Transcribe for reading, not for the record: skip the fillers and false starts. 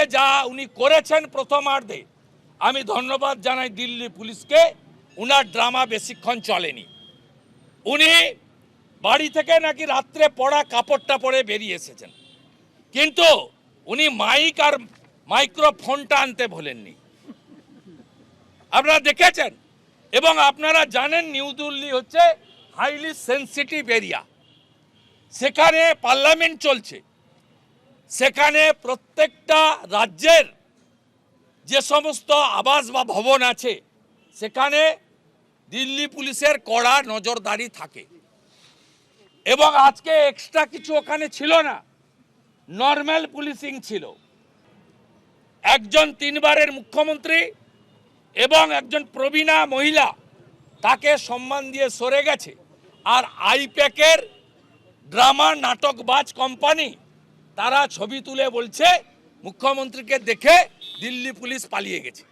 আজকে যা উনি করেছেন প্রথমার্ধে, আমি ধন্যবাদ জানাই দিল্লি পুলিশকে। উনার ড্রামা বেশিক্ষণ চলেনি। উনি বাড়ি থেকে নাকি রাত্রে পড়া কাপড়টা পরে বেরিয়ে এসেছেন, কিন্তু উনি মাইক আর মাইক্রোফোনটা আনতে ভোলেননি। আপনারা দেখেছেন এবং আপনারা জানেন নিউ দিল্লি হচ্ছে হাইলি সেন্সিটিভ এরিয়া। সেখানে পার্লামেন্ট চলছে, সেখানে প্রত্যেকটা রাজ্যের যে সমস্ত আবাস বা ভবন আছে সেখানে দিল্লি পুলিশের কড়া নজরদারি থাকে। এবং আজকে এক্সট্রা কিছু ওখানে ছিল না, নর্মাল পুলিশিং ছিল। একজন 3 বারের মুখ্যমন্ত্রী এবং একজন প্রবীণা মহিলা তাকে সম্মান দিয়ে সরে গেছে, আর আইপ্যাকের ড্রামা নাটকবাজ কোম্পানি তারা ছবি তুলে বলছে মুখ্যমন্ত্রীকে দেখে দিল্লি পুলিশ পালিয়ে গেছে।